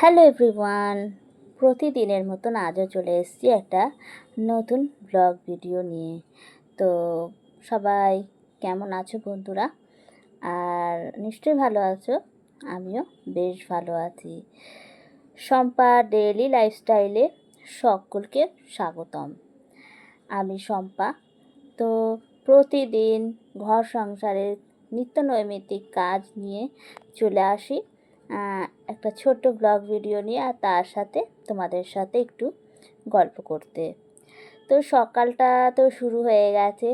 Hello everyone, প্রতিদিনের মতন আজও চলে এসেছি একটা নতুন ব্লগ ভিডিও নিয়ে। তো সবাই কেমন আছো বন্ধুরা? আর নিশ্চয়ই ভালো আছো, আমিও বেশ ভালো আছি। শম্পা ডেইলি লাইফস্টাইলে সকলকে স্বাগতম। আমি শম্পা। তো প্রতিদিন ঘর সংসারের নিত্য নৈমিত্তিক কাজ নিয়ে চলে আসি একটা ছোট্ট ব্লগ ভিডিও নিয়ে, আর তার সাথে তোমাদের সাথে একটু গল্প করতে। তো সকালটা তো শুরু হয়ে গেছে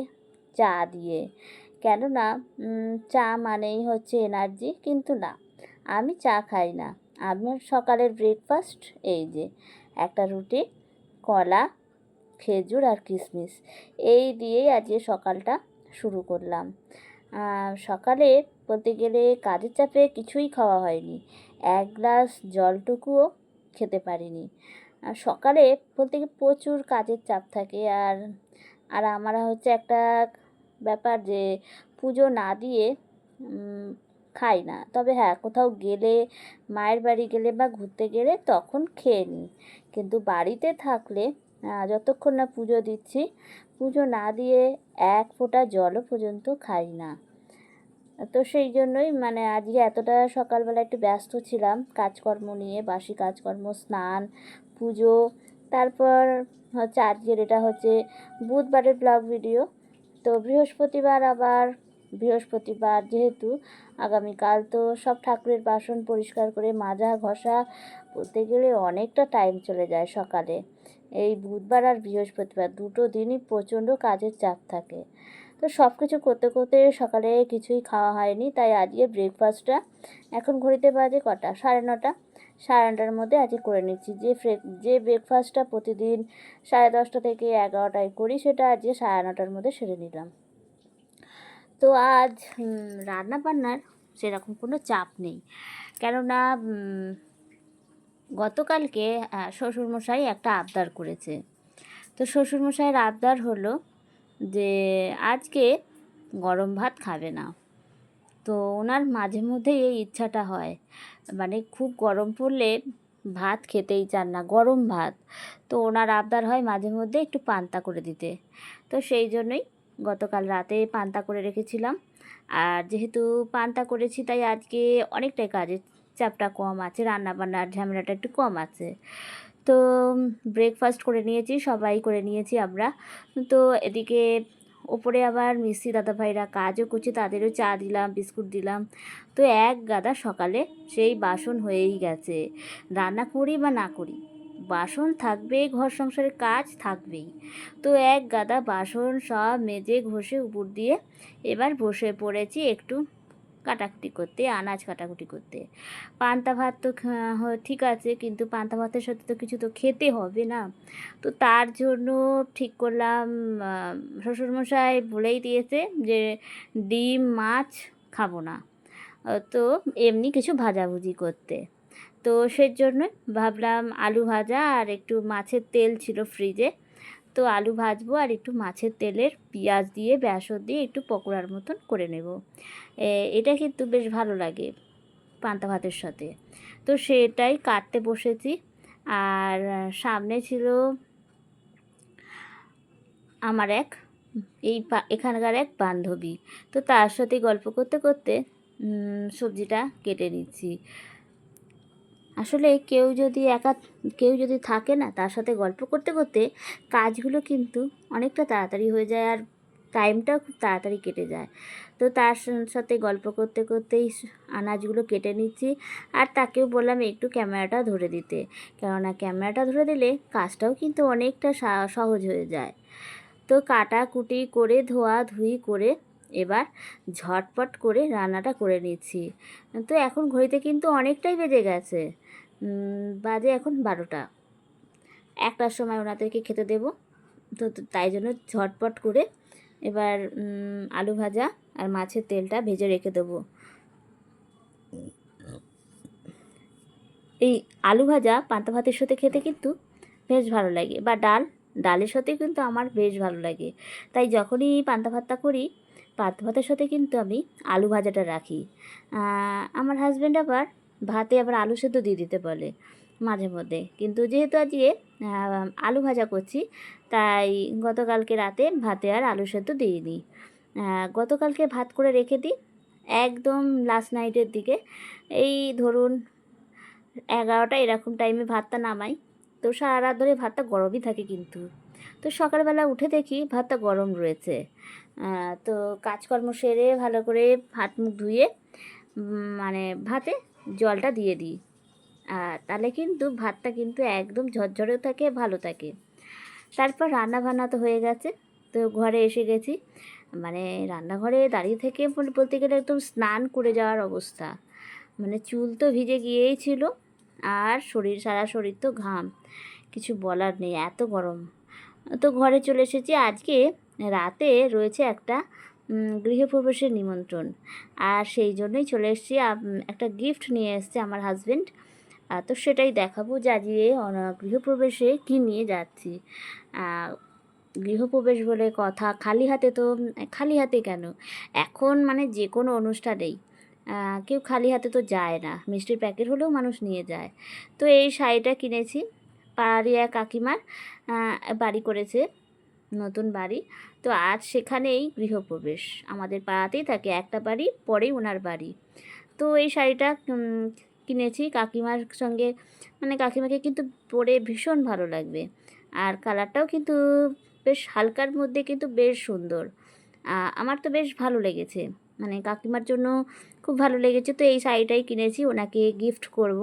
চা দিয়ে। কেননা চা মানেই হচ্ছে এনার্জি, কিন্তু না, আমি চা খাই না। আমার সকালের ব্রেকফাস্ট এই যে একটা রুটি, কলা, খেজুর আর কিশমিশ, এই দিয়েই আজকে সকালটা শুরু করলাম। সকালে বলতে গেলে কাজের চাপে কিছুই খাওয়া হয়নি, এক গ্লাস জলটুকুও খেতে পারিনি। সকালে বলতে গেলে প্রচুর কাজের চাপ থাকে। আর আর আমার হচ্ছে একটা ব্যাপার যে পুজো না দিয়ে খাই না। তবে হ্যাঁ, কোথাও গেলে, মায়ের বাড়ি গেলে বা ঘুরতে গেলে তখন খেয়ে নিই, কিন্তু বাড়িতে থাকলে যতক্ষণ না পুজো দিচ্ছি, পুজো না দিয়ে এক ফোঁটা জলও পর্যন্ত খাই না। তো সেই জন্যই আজকে এতটা সকালবেলা একটু ব্যস্ত ছিলাম কাজকর্ম নিয়ে, বাসি কাজকর্ম, স্নান, পুজো। তারপর হচ্ছে আজকের এটা হচ্ছে বুধবারের ব্লগ ভিডিও। তো বৃহস্পতিবার যেহেতু আগামীকাল, তো সব ঠাকুরের বাসন পরিষ্কার করে মাজা ঘষা বলতে গেলে অনেকটা টাইম চলে যায় সকালে। এই বুধবার আর বৃহস্পতিবার দুটো দিনই প্রচণ্ড কাজের চাপ থাকে। তো সব কিছু করতে করতে সকালে কিছুই খাওয়া হয়নি, তাই আজকে ব্রেকফাস্টটা এখন ঘড়িতে বাজে কটা, 9:30। 9:30টার মধ্যে আজকে করে নিচ্ছি। যে ব্রেকফাস্টটা প্রতিদিন 10:30 থেকে 11টায় করি, সেটা আজকে 9:30টার মধ্যে সেরে নিলাম। তো আজ রান্না বান্নার সেরকম কোনো চাপ নেই, কেননা গতকালকে শ্বশুরমশাই একটা আবদার করেছে। তো শ্বশুরমশাইয়ের আবদার হলো যে আজকে গরম ভাত খাবে না। তো ওনার মাঝে মধ্যেই এই ইচ্ছাটা হয়, খুব গরম পড়লে ভাত খেতেই চান না, গরম ভাত। তো ওনার আবদার হয় মাঝে মধ্যে একটু পান্তা করে দিতে। তো সেই জন্যই গতকাল রাতে পান্তা করে রেখেছিলাম। আর যেহেতু পান্তা করেছি, তাই আজকে অনেকটাই কাজের চাপটা কম আছে, রান্নাবান্নার ঝামেলাটা একটু কম আছে। তো ব্রেকফাস্ট করে নিয়েছি, সবাই করে নিয়েছি আমরা। তো এদিকে ওপরে আবার মিস্ত্রি দাদাভাইরা কাজও করছে, তাদেরও চা দিলাম, বিস্কুট দিলাম। তো এক গাদা সকালে সেই বাসন হয়েই গেছে। রান্না করি বা না করি, বাসন থাকবেই, ঘর সংসারের কাজ থাকবেই। তো এক গাদা বাসন সব মেজে ঘষে উপর দিয়ে এবার বসে পড়েছি একটু কাটাকুটি করতে, আনাজ কাটাকুটি করতে। পান্তা ভাত তো ঠিক আছে, কিন্তু পান্তা ভাতের সাথে তো কিছু তো খেতে হবে না। তো তার জন্য ঠিক করলাম, শ্বশুরমশাই বলেই দিয়েছে যে ডিম মাছ খাবো না, তো এমনি কিছু ভাজাভুজি করতে। তো সেই জন্য ভাবলাম আলু ভাজা আর একটু মাছের তেল ছিল ফ্রিজে, তো আলু ভাজবো আর একটু মাছের তেলের পেঁয়াজ দিয়ে বেসন দিয়ে একটু পকোড়ার মতন করে নেব। এটা কিন্তু বেশ ভালো লাগে পান্তা ভাতের সাথে। তো সেটাই কাটতে বসেছি। আর সামনে ছিল আমার এখানকার এক বান্ধবী। তো তার সাথে গল্প করতে করতে সবজিটা কেটে নিচ্ছি। আসলে কেউ যদি থাকে না, তার সাথে গল্প করতে করতে কাজগুলো কিন্তু অনেকটা তাড়াতাড়ি হয়ে যায়, আর টাইমটাও খুব তাড়াতাড়ি কেটে যায়। তো তার সাথে গল্প করতে করতেই আনাজগুলো কেটে নিচ্ছি। আর তাকেও বললাম একটু ক্যামেরাটা ধরে দিতে, কেননা ক্যামেরাটা ধরে দিলে কাজটাও কিন্তু অনেকটা সহজ হয়ে যায়। তো কাটাকুটি করে ধোয়াধুয়ি করে এবার ঝটপট করে রান্নাটা করে নিচ্ছি। তো এখন ঘড়িতে কিন্তু অনেকটাই বেজে গেছে, বাজে এখন 12টা। 1টার সময় ওনাদেরকে খেতে দেব। তো তাই জন্য ঝটপট করে এবার আলু ভাজা আর মাছের তেলটা ভেজে রেখে দেবো। এই আলু ভাজা পান্তা ভাতের সাথে খেতে কিন্তু বেশ ভালো লাগে, বা ডালের সাথে কিন্তু আমার বেশ ভালো লাগে। তাই যখনই পান্তা ভাতটা করি, পান্তা ভাতের সাথে কিন্তু আমি আলু ভাজাটা রাখি। আমার হাজব্যান্ড আবার ভাতে আবার আলু সেদ্ধ দিয়ে দিতে বলে মাঝে মধ্যে। কিন্তু যেহেতু আজকে আলু ভাজা করছি, তাই গতকালকে রাতে ভাতে আর আলু সেদ্ধ দিইনি। গতকালকে ভাত করে রেখে দিই একদম লাস্ট নাইটের দিকে, এই ধরুন 11টা এরকম টাইমে ভাতটা নামাই। তো সারা রাত ধরে ভাতটা গরমই থাকে কিন্তু। তো সকালবেলা উঠে দেখি ভাতটা গরম রয়েছে। তো কাজকর্ম সেরে ভালো করে হাত মুখ ধুয়ে মানে ভাতে জলটা দিয়ে দিই। তাহলে কিন্তু ভাতটা কিন্তু একদম ঝরঝরেও থাকে, ভালো থাকে। তারপর রান্না বান্না তো হয়ে গেছে, তো ঘরে এসে গেছি। মানে রান্নাঘরে দাঁড়িয়ে থেকে বলতে গেলে একদম স্নান করে যাওয়ার অবস্থা। মানে চুল তো ভিজে গিয়েই ছিল, আর সারা শরীর তো ঘাম, কিছু বলার নেই, এত গরম। তো ঘরে চলে এসেছি। আজকে রাতে রয়েছে একটা গৃহপ্রবেশের নিমন্ত্রণ, আর সেই জন্যই চলে এসেছি। একটা গিফট নিয়ে এসেছে আমার হাজব্যান্ড, তো সেটাই দেখাবো যে আজকে গৃহপ্রবেশে কী নিয়ে যাচ্ছি। গৃহপ্রবেশ বলে কথা, খালি হাতে তো খালি হাতে কেন, এখন মানে যে কোনো অনুষ্ঠানেই কেউ খালি হাতে তো যায় না, মিষ্টির প্যাকেট হলেও মানুষ নিয়ে যায়। তো এই শাড়িটা কিনেছি, পাড়ারই এক কাকিমার বাড়ি করেছে, নতুন বাড়ি। তো আজ সেখানেই গৃহপ্রবেশ, আমাদের পাড়াতেই থাকে, একটা বাড়ি পরেই ওনার বাড়ি। তো এই শাড়িটা কিনেছি কাকিমার সঙ্গে, মানে কাকিমাকে কিন্তু পরে ভীষণ ভালো লাগবে, আর কালারটাও কিন্তু বেশ হালকার মধ্যে কিন্তু বেশ সুন্দর। আমার তো বেশ ভালো লেগেছে, মানে কাকিমার জন্য খুব ভালো লেগেছে। তো এই শাড়িটাই কিনেছি, ওনাকে গিফট করব।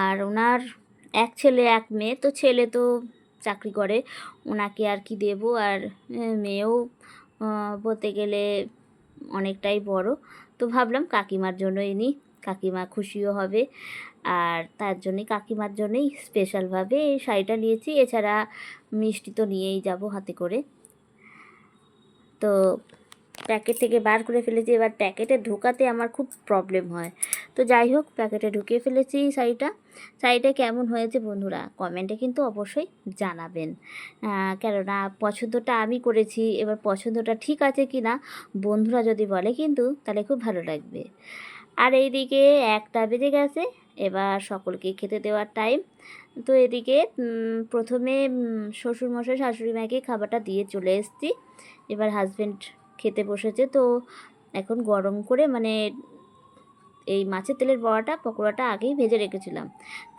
আর ওনার এক ছেলে এক মেয়ে, তো ছেলে তো চাকরি করে, ওনাকে আর কি দেব। আর মেয়েও বলতে গেলে অনেকটাই বড়, তো ভাবলাম কাকিমার জন্যই নিই, কাকিমা খুশিও হবে। আর তার জন্যই কাকিমার জন্যই স্পেশালভাবে এই শাড়িটা নিয়েছি। এছাড়া মিষ্টি তো নিয়েই যাব হাতে করে। তো প্যাকেট থেকে বার করে ফেলেছি, এবার প্যাকেটে ঢোকাতে আমার খুব প্রবলেম হয়। তো যাই হোক, প্যাকেটে ঢুকিয়ে ফেলেছি শাড়িটা কেমন হয়েছে বন্ধুরা কমেন্টে কিন্তু অবশ্যই জানাবেন। কেননা পছন্দটা আমি করেছি, এবার পছন্দটা ঠিক আছে কি না বন্ধুরা যদি বলে কিন্তু তাহলে খুব ভালো লাগবে। আর এইদিকে 1টা বেজে গেছে, এবার সকলকে খেতে দেওয়ার টাইম। তো এদিকে প্রথমে শ্বশুরমশাই শাশুড়ি মাকে খাবারটা দিয়ে চলে এসেছি, এবার হাজব্যান্ড খেতে বসেছে। তো এখন গরম করে মানে এই মাছের তেলের বড়াটা পকোড়াটা আগেই ভেজে রেখেছিলাম,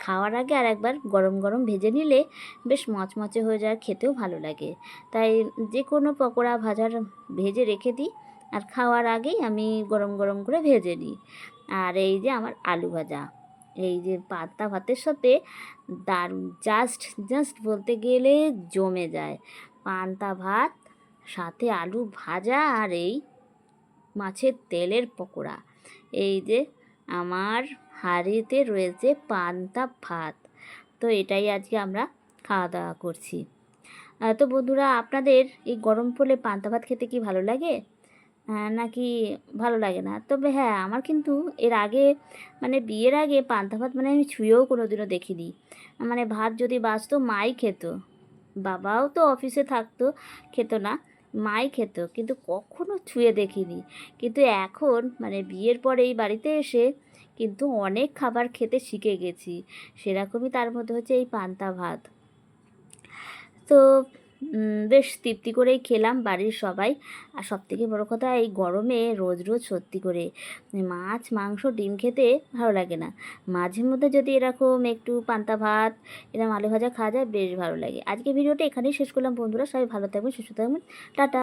খাওয়ার আগে আর একবার গরম গরম ভেজে নিলে বেশ মচমচে হয়ে যায়, খেতেও ভালো লাগে। তাই যে কোনো পকোড়া ভাজার ভেজে রেখে দিই, আর খাওয়ার আগেই আমি গরম গরম করে ভেজে নিই। আর এই যে আমার আলু ভাজা, এই যে পান্তা ভাতের সাথে দারুণ, জাস্ট বলতে গেলে জমে যায়। পান্তা ভাত সাথে আলু ভাজা আর এই মাছের তেলের পকোড়া, এই যে আমার হাঁড়িতে রয়েছে পান্তা ভাত। তো এটাই আজকে আমরা খাওয়া দাওয়া করছি। তো বন্ধুরা, আপনাদের এই গরম পড়লে পান্তা ভাত খেতে কি ভালো লাগে নাকি ভালো লাগে না? তবে হ্যাঁ, আমার কিন্তু এর আগে মানে বিয়ের আগে পান্তা ভাত মানে আমি ছুঁয়েও কোনো দিনও দেখিনি। মানে ভাত যদি বাঁচতো মাই খেত, বাবাও তো অফিসে থাকতো, খেত না, মাই খেত, কিন্তু কখনো ছুঁয়ে দেখিনি। কিন্তু এখন মানে বিয়ের পরে এই বাড়িতে এসে কিন্তু অনেক খাবার খেতে শিখে গেছি, সেরকমই তার মধ্যে হচ্ছে এই পান্তা ভাত। তো বেশ তৃপ্তি করেই খেলাম বাড়ির সবাই। আর সবথেকে বড় কথা, এই গরমে রোজ রোজ সত্যি করে মাছ মাংস ডিম খেতে ভালো লাগে না, মাঝে মধ্যে যদি এরকম একটু পান্তা ভাত এরকম আলু ভাজা খাওয়া যায় বেশ ভালো লাগে। আজকে ভিডিওটা এখানেই শেষ করলাম বন্ধুরা, সবাই ভালো থাকবেন, সুস্থ থাকবেন, টাটা।